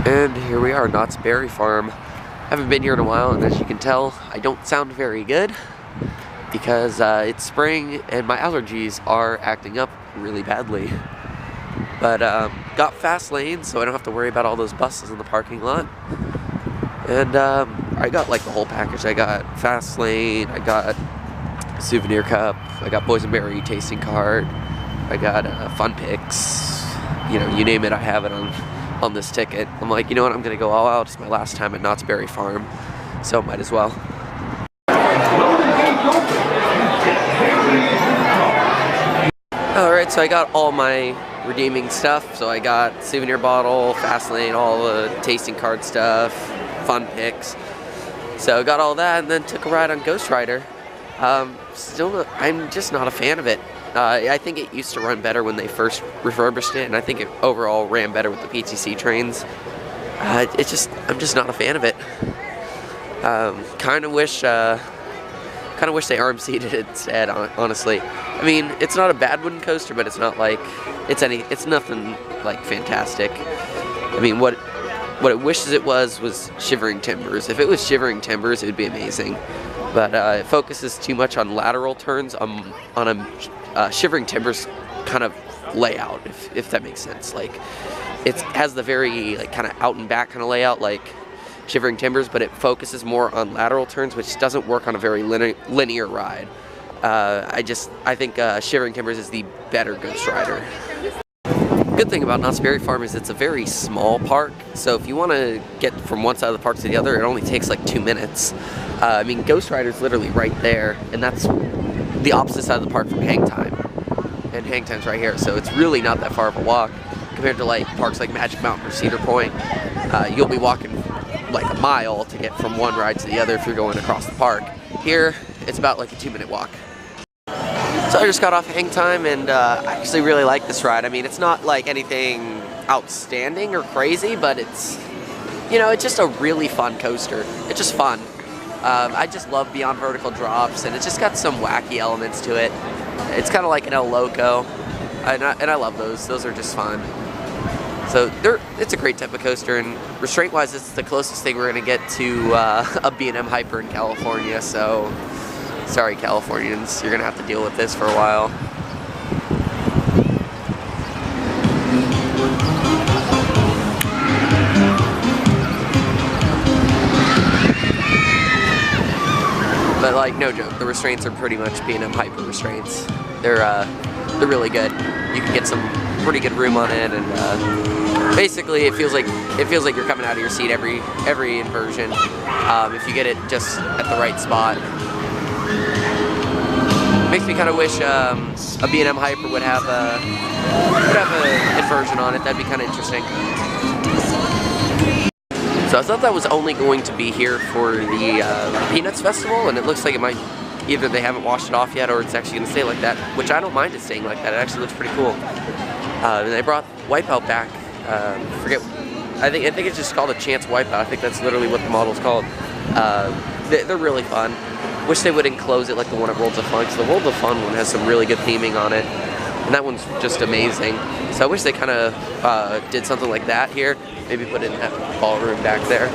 And here we are, Knott's Berry Farm. Haven't been here in a while, and as you can tell, I don't sound very good because it's spring and my allergies are acting up really badly. But got fast lanes, so I don't have to worry about all those buses in the parking lot. And I got like the whole package. I got fast lane, I got a souvenir cup, I got Boysenberry tasting card, I got fun picks. You know, you name it, I have it on this ticket. I'm like, you know what, I'm gonna go all out. It's my last time at Knott's Berry Farm, so might as well. Alright, so I got all my redeeming stuff. So I got souvenir bottle, fast lane, all the tasting card stuff, fun picks. So I got all that and then took a ride on Ghost Rider. I'm just not a fan of it. I think it used to run better when they first refurbished it, and I think it overall ran better with the PTC trains. I'm just not a fan of it. Kind of wish they RMC'd it instead, honestly. I mean, it's not a bad wooden coaster, but it's not like it's nothing like fantastic. I mean, what it wishes it was Shivering Timbers. If it was Shivering Timbers, it would be amazing. But it focuses too much on lateral turns on a Shivering Timbers kind of layout, if that makes sense. Like, it has the very like kind of out and back kind of layout like Shivering Timbers, but it focuses more on lateral turns, which doesn't work on a very linear ride. I think Shivering Timbers is the better Ghost Rider. Good thing about Knott's Berry Farm is it's a very small park, so if you want to get from one side of the park to the other, it only takes like 2 minutes. I mean, Ghost Rider's literally right there, and that's the opposite side of the park from Hang Time. And Hang Time's right here, so it's really not that far of a walk compared to like parks like Magic Mountain or Cedar Point. You'll be walking like a mile to get from one ride to the other if you're going across the park. Here, it's about like a 2-minute walk. So I just got off Hang Time, and I actually really like this ride. I mean, it's not like anything outstanding or crazy, but it's, you know, it's just a really fun coaster. It's just fun. I just love Beyond Vertical Drops, and it's just got some wacky elements to it. It's kind of like an El Loco, and I love those. Those are just fun. So it's a great type of coaster, and restraint-wise, it's the closest thing we're going to get to a B&M Hyper in California, so sorry, Californians, you're going to have to deal with this for a while. But like, no joke, the restraints are pretty much B&M Hyper restraints. They're really good. You can get some pretty good room on it, and basically it feels like you're coming out of your seat every inversion if you get it just at the right spot. Makes me kind of wish a B&M Hyper would have an inversion on it. That'd be kind of interesting. So I thought that was only going to be here for the Peanuts Festival, and it looks like it might, either they haven't washed it off yet or it's actually going to stay like that, which I don't mind it staying like that. It actually looks pretty cool. And they brought Wipeout back. I think it's just called a Chance Wipeout. I think that's literally what the model's called. They're really fun. Wish they would enclose it like the one at Worlds of Fun, because the Worlds of Fun one has some really good theming on it, and that one's just amazing. So I wish they kind of did something like that here. Maybe put it in that ballroom back there.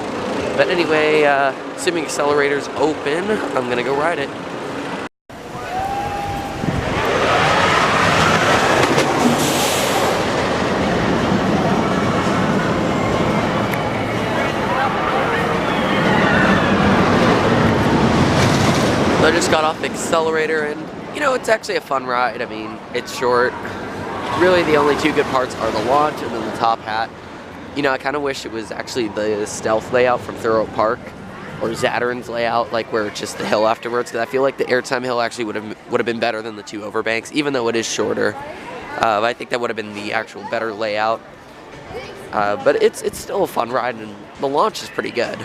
But anyway, assuming Accelerator's open, I'm gonna go ride it. So I just got off the Accelerator, and you know, it's actually a fun ride. I mean, it's short. Really, the only two good parts are the launch and then the top hat. You know, I kind of wish it was actually the stealth layout from Thorough Park or Zatarain's layout, like where it's just the hill afterwards, because I feel like the airtime hill actually would have been better than the two overbanks, even though it is shorter. I think that would have been the actual better layout. But it's still a fun ride, and the launch is pretty good.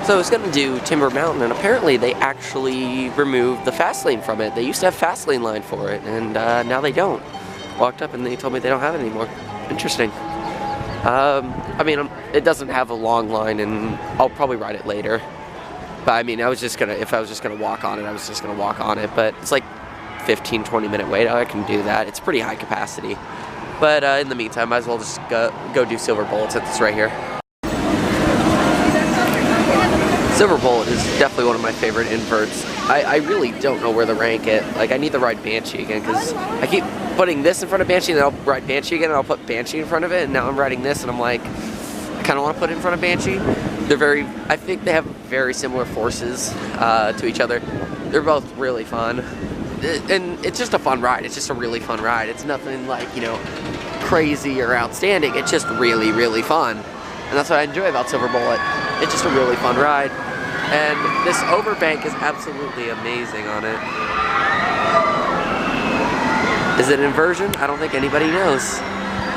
So I was going to do Timber Mountain, and apparently they actually removed the fast lane from it. They used to have fast lane line for it, and now they don't. Walked up and they told me they don't have it anymore. Interesting. I mean, it doesn't have a long line, and I'll probably ride it later. But I mean, if I was just gonna walk on it, I was just gonna walk on it. But it's like 15-20 minute wait. I can do that. It's pretty high capacity. But in the meantime, might as well just go do Silver Bullet since it's right here. Silver Bullet is definitely one of my favorite inverts. I really don't know where to rank it. Like, I need to ride Banshee again, because I keep putting this in front of Banshee, and then I'll ride Banshee again, and I'll put Banshee in front of it, and now I'm riding this, and I'm like, I kind of want to put it in front of Banshee. I think they have very similar forces to each other. They're both really fun. And it's just a fun ride. It's just a really fun ride. It's nothing like, you know, crazy or outstanding. It's just really, really fun. And that's what I enjoy about Silver Bullet. It's just a really fun ride. And this overbank is absolutely amazing on it. Is it inversion? I don't think anybody knows.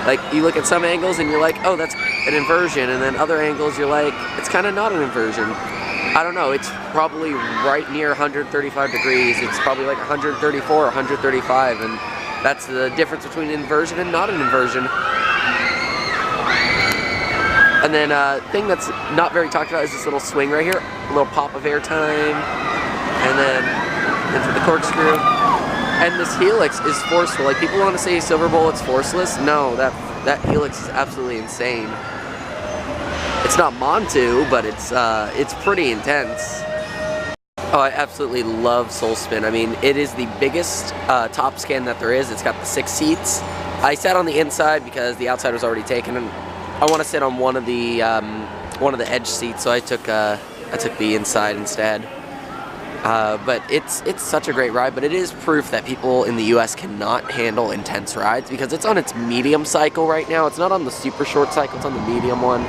Like, you look at some angles and you're like, oh, that's an inversion. And then other angles you're like, it's kind of not an inversion. I don't know, it's probably right near 135 degrees. It's probably like 134 or 135, and that's the difference between inversion and not an inversion. And then thing that's not very talked about is this little swing right here, a little pop of air time, and then into the corkscrew. And this helix is forceful. Like, people want to say Silver Bullet's forceless. No, that helix is absolutely insane. It's not Montu, but it's pretty intense. Oh, I absolutely love Soul Spin. I mean, it is the biggest top scan that there is. It's got the 6 seats. I sat on the inside because the outside was already taken, and I want to sit on one of the edge seats, so I took the inside instead. But it's such a great ride, but it is proof that people in the US cannot handle intense rides, because it's on its medium cycle right now. It's not on the super short cycle, it's on the medium one.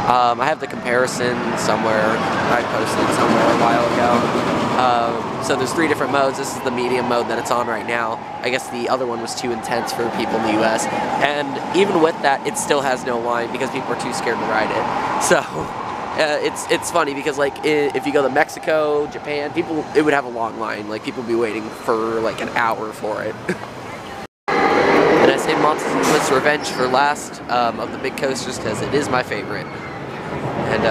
I have the comparison somewhere. I posted somewhere a while ago. So there's 3 different modes. This is the medium mode that it's on right now. I guess the other one was too intense for people in the US. And even with that, it still has no line because people are too scared to ride it. So it's funny because, like, if you go to Mexico, Japan, it would have a long line. Like, people would be waiting for like an hour for it. And I saved Montezuma's Revenge for last of the big coasters because it is my favorite. And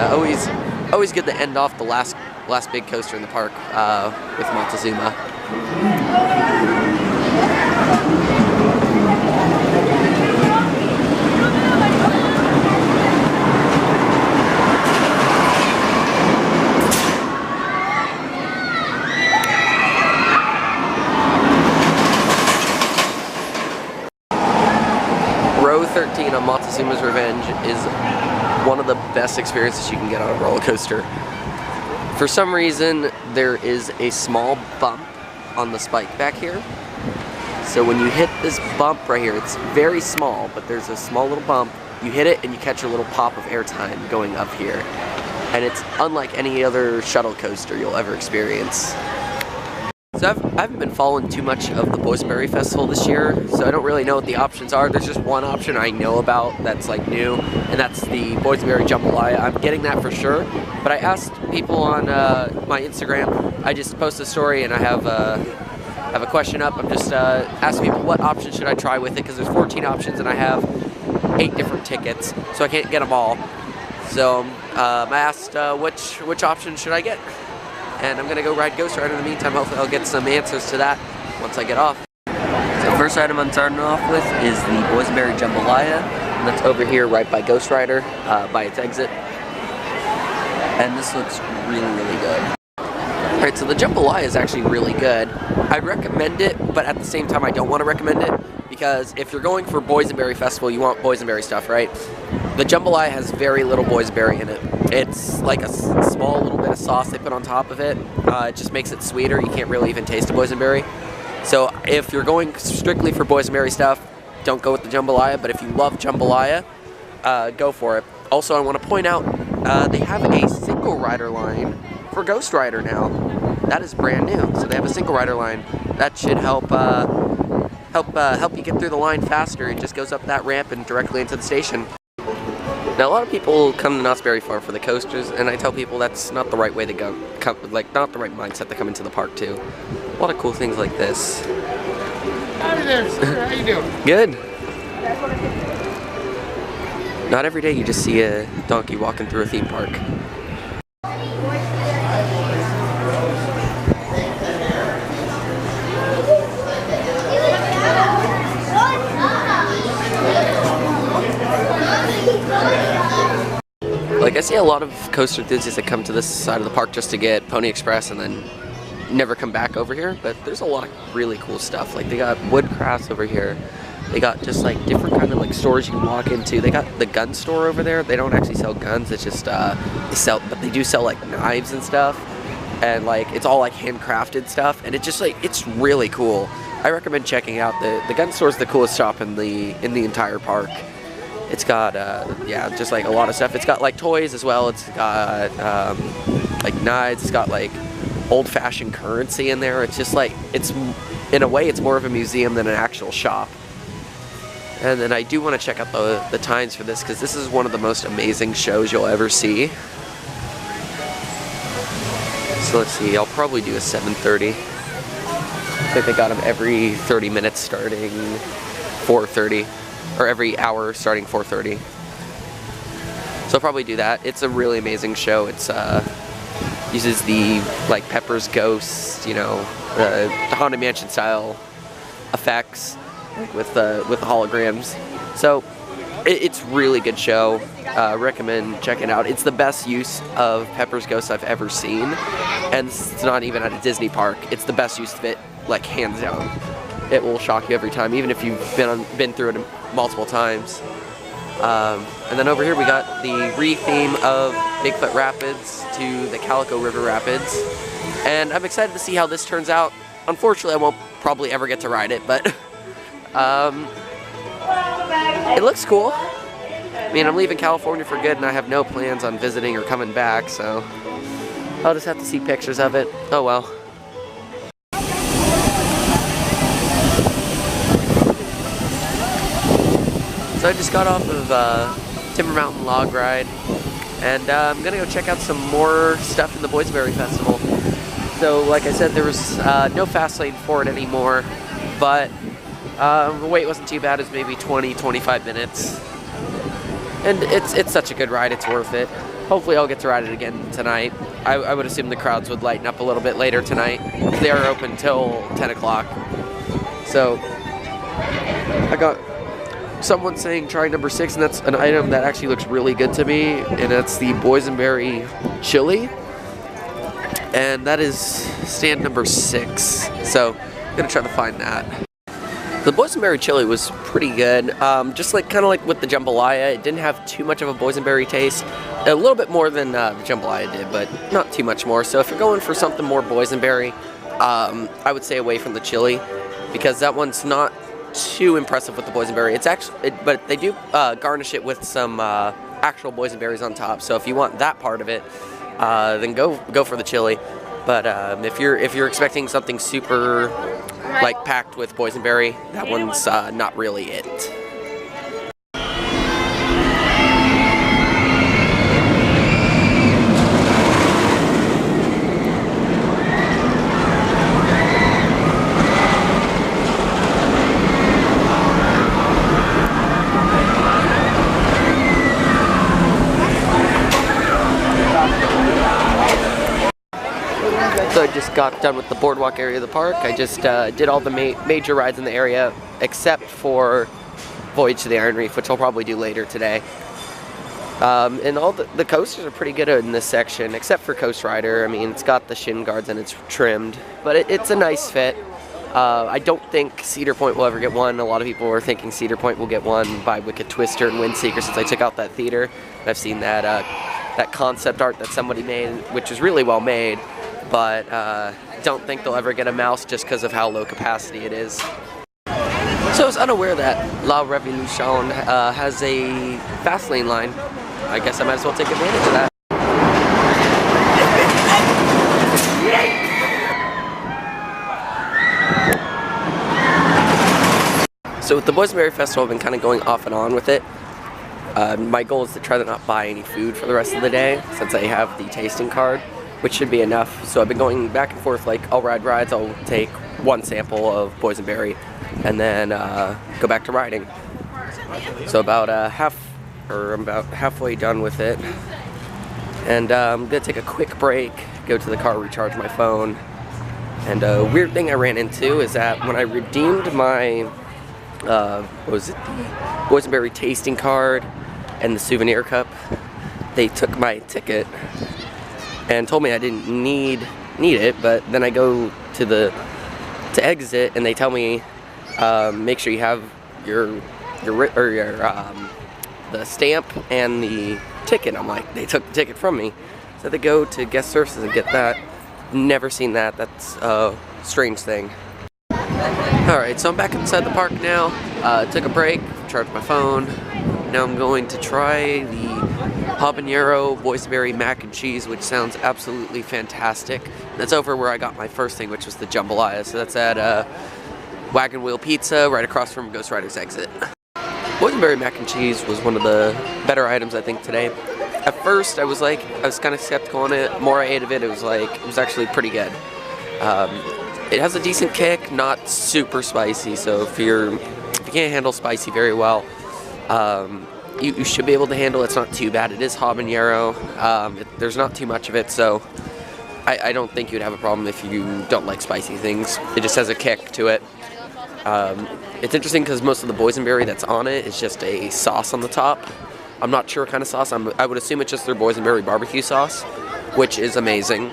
always good to end off the last big coaster in the park with Montezuma. Row 13 on Montezuma's Revenge is one of the best experiences you can get on a roller coaster. For some reason, there is a small bump on the spike back here. So when you hit this bump right here, it's very small, but there's a small little bump. You hit it and you catch a little pop of airtime going up here. And it's unlike any other shuttle coaster you'll ever experience. So I haven't been following too much of the Boysenberry Festival this year, so I don't really know what the options are. There's just one option I know about that's like new, and that's the Boysenberry Jambalaya. I'm getting that for sure, but I asked people on my Instagram. I just posted a story and I have a question up. I'm just asking people what option should I try with it, because there's 14 options and I have 8 different tickets, so I can't get them all. So I asked which option should I get? And I'm going to go ride Ghost Rider in the meantime. Hopefully I'll get some answers to that once I get off. So the first item I'm starting off with is the Boysenberry Jambalaya. And that's over here right by Ghost Rider, by its exit. And this looks really, really good. Alright, so the Jambalaya is actually really good. I recommend it, but at the same time I don't want to recommend it, because if you're going for Boysenberry Festival, you want Boysenberry stuff, right? The Jambalaya has very little Boysenberry in it. It's like a small little bit of sauce they put on top of it. It just makes it sweeter. You can't really even taste the Boysenberry. So if you're going strictly for Boysenberry stuff, don't go with the Jambalaya. But if you love Jambalaya, go for it. Also, I want to point out they have a single rider line for Ghost Rider now. That is brand new. So they have a single rider line. That should help you get through the line faster. It just goes up that ramp and directly into the station. Now, a lot of people come to Knott's very far for the coasters, and I tell people that's not the right way to go, not the right mindset to come into the park too. A lot of cool things like this. Howdy there, sir. How you doing? Good. Not every day you just see a donkey walking through a theme park. Like Like, I see a lot of coaster enthusiasts that come to this side of the park just to get Pony Express and then never come back over here, but there's a lot of really cool stuff. Like, they got wood crafts over here. They got just like different kind of like stores you can walk into. They got the gun store over there. They don't actually sell guns, it's just but they do sell like knives and stuff, and like it's all like handcrafted stuff, and it just like it's really cool. I recommend checking out the gun store. Is the coolest shop in the entire park. It's got yeah, just like a lot of stuff. It's got like toys as well. It's got like knives. It's got like old-fashioned currency in there. It's just like, it's in a way it's more of a museum than an actual shop. And then I do want to check out the times for this, because this is one of the most amazing shows you'll ever see. So let's see, I'll probably do a 7:30. I think they got them every 30 minutes starting 4:30, or every hour starting 4:30. So I'll probably do that. It's a really amazing show. It's uses the like Pepper's Ghost, you know, the Haunted Mansion style effects with the holograms. So it's really good show. Recommend checking it out. It's the best use of Pepper's Ghost I've ever seen, and it's not even at a Disney park. It's the best use of it, like hands down. It will shock you every time, even if you've been through it multiple times. And then over here we got the re-theme of Bigfoot Rapids to the Calico River Rapids, and I'm excited to see how this turns out. Unfortunately, I won't probably ever get to ride it, but it looks cool. I mean, I'm leaving California for good, and I have no plans on visiting or coming back, so I'll just have to see pictures of it. Oh well. So I just got off of Timber Mountain Log Ride, and I'm gonna go check out some more stuff in the Boysenberry Festival. So like I said, there was no fast lane for it anymore, but the wait wasn't too bad. It's maybe 20-25 minutes, and it's such a good ride. It's worth it. Hopefully I'll get to ride it again tonight. I would assume the crowds would lighten up a little bit later tonight. They are open till 10 o'clock. So I got someone saying try number 6, and that's an item that actually looks really good to me, and that's the Boysenberry chili, and that is stand number 6. So I'm gonna try to find that. The Boysenberry chili was pretty good. Just like kind of like with the jambalaya, it didn't have too much of a boysenberry taste. A little bit more than the jambalaya did, but not too much more. So if you're going for something more boysenberry, I would stay away from the chili, because that one's not too impressive with the boysenberry. It's actually, but they do garnish it with some actual boysenberries on top. So if you want that part of it, then go for the chili. But if you're expecting something super like packed with boysenberry, that one's not really it. So I just got done with the boardwalk area of the park. I just did all the major rides in the area, except for Voyage to the Iron Reef, which I'll probably do later today. And all the coasters are pretty good in this section, except for Coast Rider. I mean, it's got the shin guards and it's trimmed, but it's a nice fit. I don't think Cedar Point will ever get one. A lot of people are thinking Cedar Point will get one by Wicked Twister and Windseeker, since I took out that theater. I've seen that concept art that somebody made, which is really well made. But don't think they'll ever get a mouse just because of how low capacity it is. So I was unaware that La Revolution has a fast lane line. I guess I might as well take advantage of that. So with the Boysenberry Festival, I've been kind of going off and on with it. My goal is to try to not buy any food for the rest of the day, since I have the tasting card, which should be enough. So I've been going back and forth, like I'll ride rides, I'll take one sample of Boysenberry, and then go back to riding. So about I'm about halfway done with it. And I'm gonna take a quick break, go to the car, recharge my phone. And a weird thing I ran into is that when I redeemed my, what was it, the Boysenberry tasting card and the souvenir cup, they took my ticket and told me I didn't need it, but then I go to exit and they tell me make sure you have the stamp and the ticket. I'm like, they took the ticket from me. So they go to guest services and get that. Never seen that. That's a strange thing. Alright, so I'm back inside the park now. Took a break, charged my phone. Now I'm going to try the habanero boysenberry mac and cheese, which sounds absolutely fantastic. That's over where I got my first thing, which was the jambalaya. So that's at Wagon Wheel Pizza, right across from Ghost Rider's exit. Boysenberry mac and cheese was one of the better items, I think, today. At first, I was kind of skeptical on it. The more I ate of it, it was actually pretty good. It has a decent kick, not super spicy. So if you can't handle spicy very well, you should be able to handle it. It's not too bad. It is habanero. There's not too much of it, so I don't think you'd have a problem if you don't like spicy things. It just has a kick to it. It's interesting because most of the boysenberry that's on it is just a sauce on the top. I'm not sure what kind of sauce. I would assume it's just their boysenberry barbecue sauce, which is amazing.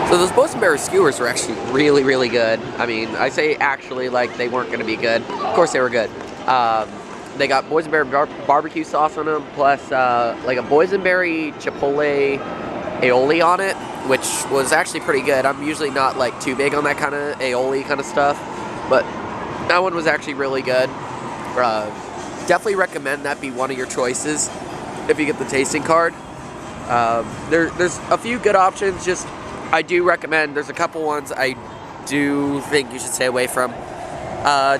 So those boysenberry skewers were actually really, really good. I mean, I say actually like they weren't going to be good. Of course they were good. They got boysenberry barbecue sauce on them, plus like a boysenberry chipotle aioli on it, which was actually pretty good. I'm usually not like too big on that kind of aioli kind of stuff, but that one was actually really good. Definitely recommend that be one of your choices if you get the tasting card. There's a few good options. Just I do recommend. There's a couple ones I do think you should stay away from.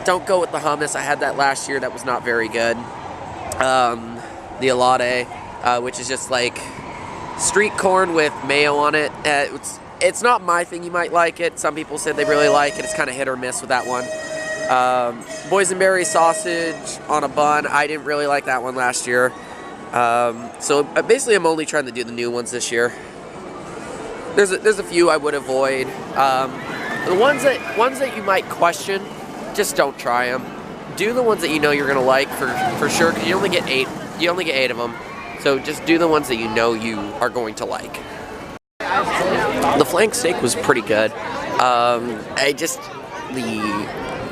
Don't go with the hummus. I had that last year. That was not very good. The alade, which is just like street corn with mayo on it. It's not my thing. You might like it. Some people said they really like it. It's kind of hit or miss with that one. Boysenberry sausage on a bun. I didn't really like that one last year. So basically I'm only trying to do the new ones this year. There's a few I would avoid. The ones that you might question, just don't try them. Do the ones that you know you're gonna like for sure, because you only get 8 of them. So just do the ones that you know you are going to like. The flank steak was pretty good. The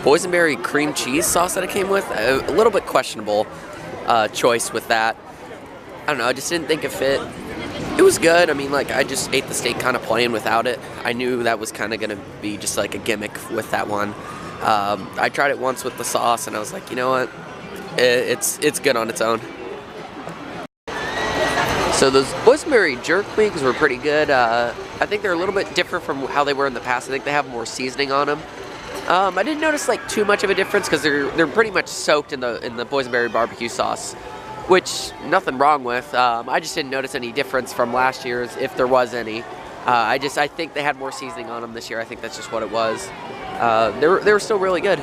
boysenberry cream cheese sauce that it came with, a little bit questionable choice with that. I don't know, I just didn't think it fit. It was good. I mean, like, I just ate the steak kind of plain without it. I knew that was kind of going to be just like a gimmick with that one. I tried it once with the sauce, and I was like, you know what? It's good on its own. So those boysenberry jerk wings were pretty good. I think they're a little bit different from how they were in the past. I think they have more seasoning on them. I didn't notice like too much of a difference because they're pretty much soaked in the boysenberry barbecue sauce, which nothing wrong with. I just didn't notice any difference from last year's, if there was any. I think they had more seasoning on them this year. I think that's just what it was. They were still really good.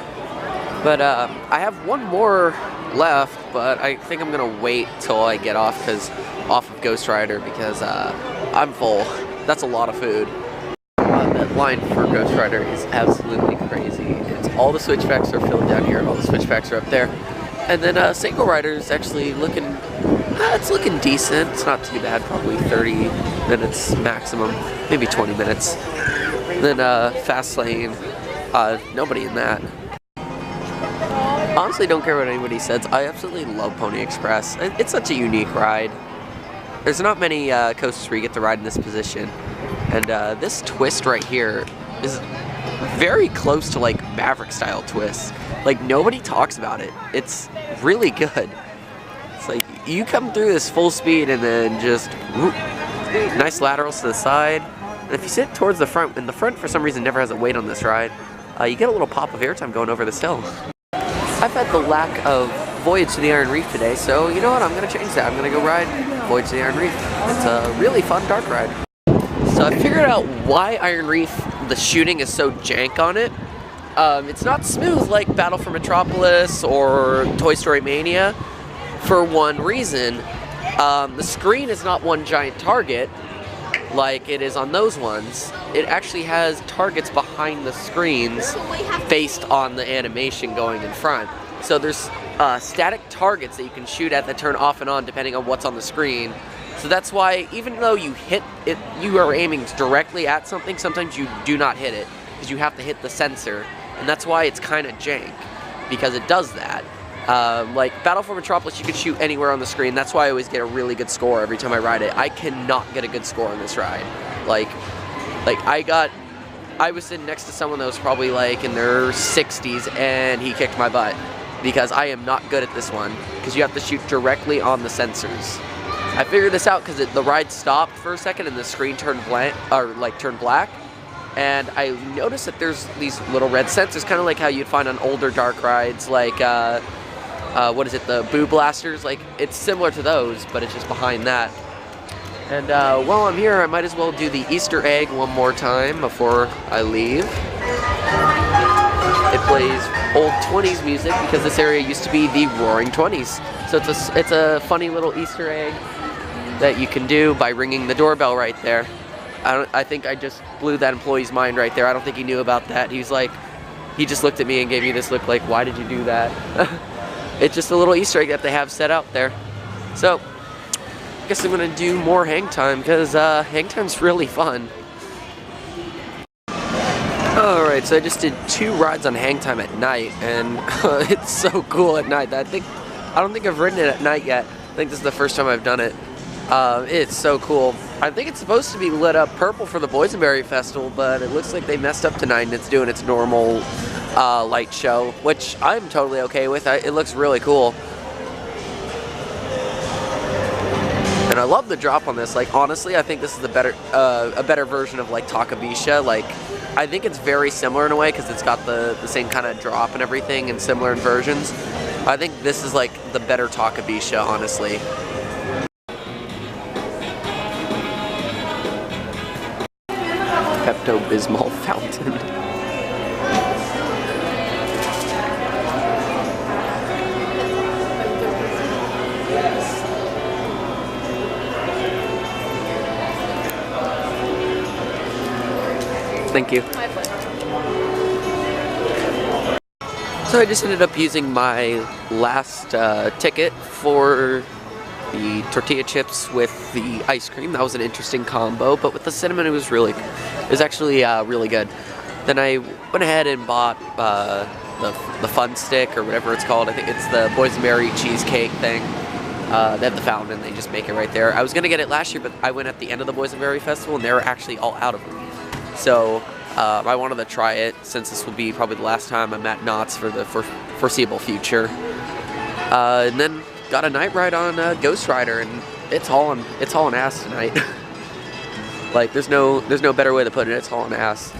But I have one more left, but I think I'm gonna wait till I get off of Ghost Rider because I'm full. That's a lot of food. That line for Ghost Rider is absolutely crazy. All the switchbacks are filled down here, all the switchbacks are up there. And then single rider is actually looking, it's looking decent. It's not too bad, probably 30 minutes maximum, maybe 20 minutes. Then fast lane, nobody in that. Honestly, don't care what anybody says. I absolutely love Pony Express. It's such a unique ride. There's not many coasters where you get to ride in this position. And this twist right here is very close to like Maverick style twist. Like nobody talks about it. It's really good. It's like you come through this full speed and then just whoop, nice laterals to the side. And if you sit towards the front, and the front for some reason never has a weight on this ride, you get a little pop of airtime going over this hill. I've had the lack of Voyage to the Iron Reef today, so you know what? I'm gonna change that. I'm gonna go ride Voyage to the Iron Reef. It's a really fun dark ride. So I figured out why Iron Reef, the shooting is so jank on it. It's not smooth like Battle for Metropolis or Toy Story Mania for one reason. The screen is not one giant target like it is on those ones. It actually has targets behind the screens based on the animation going in front. So there's static targets that you can shoot at that turn off and on depending on what's on the screen. So that's why even though you hit it, you are aiming directly at something, sometimes you do not hit it because you have to hit the sensor, and that's why it's kind of jank, because it does that. Like Battle for Metropolis, you can shoot anywhere on the screen. That's why I always get a really good score every time I ride it. I cannot get a good score on this ride. Like I was sitting next to someone that was probably like in their 60s, and he kicked my butt because I am not good at this one because you have to shoot directly on the sensors. I figured this out because the ride stopped for a second and the screen turned blank, or like turned black, and I noticed that there's these little red sensors, kind of like how you'd find on older dark rides, like what is it, the Boo Blasters? Like it's similar to those, but it's just behind that. And while I'm here, I might as well do the Easter egg one more time before I leave. It plays old 20s music because this area used to be the Roaring 20s. So it's a funny little Easter egg that you can do by ringing the doorbell right there. I think I just blew that employee's mind right there. I don't think he knew about that. He just looked at me and gave me this look like, why did you do that? It's just a little Easter egg that they have set out there. So I guess I'm gonna do more hang time because hang time's really fun. Alright, so I just did 2 rides on hang time at night, and it's so cool at night. I don't think I've ridden it at night yet. I think this is the first time I've done it. It's so cool. I think it's supposed to be lit up purple for the Boysenberry Festival, but it looks like they messed up tonight and it's doing its normal light show, which I'm totally okay with. It looks really cool. And I love the drop on this. Like honestly, I think this is a better version of like Takabisha. Like I think it's very similar in a way because it's got the same kind of drop and everything and similar inversions. I think this is like the better Takabisha, honestly. Pepto-Bismol fountain. Thank you. My pleasure. So I just ended up using my last ticket for the tortilla chips with the ice cream. That was an interesting combo, but with the cinnamon it was actually really good. Then I went ahead and bought the fun stick or whatever it's called. I think it's the boysenberry cheesecake thing. They have the fountain and they just make it right there. I was gonna get it last year, but I went at the end of the Boysenberry Festival and they were actually all out of them. So I wanted to try it since this will be probably the last time I'm at Knott's for the foreseeable future. And then got a night ride on Ghost Rider, and it's hauling ass tonight. Like there's no better way to put it. It's hauling ass.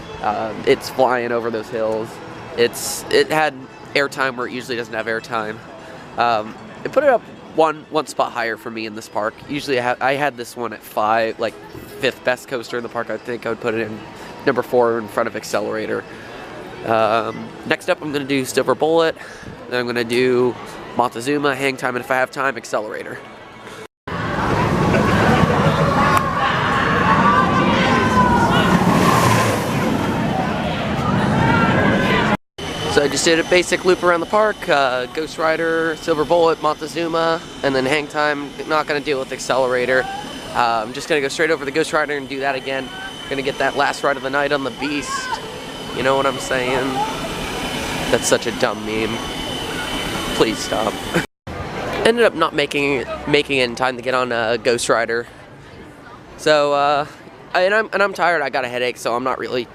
It's flying over those hills. It had airtime where it usually doesn't have airtime. It put it up one spot higher for me in this park. Usually I had this one at 5, like 5th best coaster in the park. I think I would put it in number 4 in front of Accelerator. Next up I'm going to do Silver Bullet. Then I'm going to do Montezuma, Hang Time, and if I have time, Accelerator. So I just did a basic loop around the park, Ghost Rider, Silver Bullet, Montezuma, and then Hang Time. Not going to deal with Accelerator. I'm just going to go straight over the Ghost Rider and do that again. Going to get that last ride of the night on the Beast. You know what I'm saying? That's such a dumb meme. Please stop. Ended up not making it in time to get on Ghost Rider. So, and I'm tired. I got a headache, so I'm not really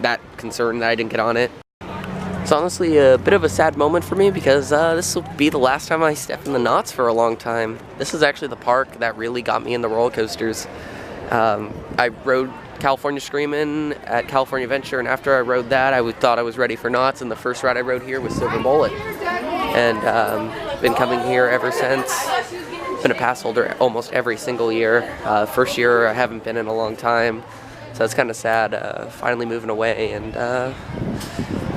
that concerned that I didn't get on it. It's honestly a bit of a sad moment for me because this will be the last time I step in the Knotts for a long time. This is actually the park that really got me in the roller coasters. I rode California Screamin' at California Adventure, and after I rode that, I thought I was ready for Knotts, and the first ride I rode here was Silver Bullet. And been coming here ever since. Been a pass holder almost every single year. First year I haven't been in a long time, so it's kind of sad finally moving away, and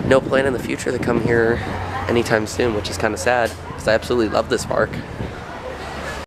no plan in the future to come here anytime soon, which is kind of sad because I absolutely love this park.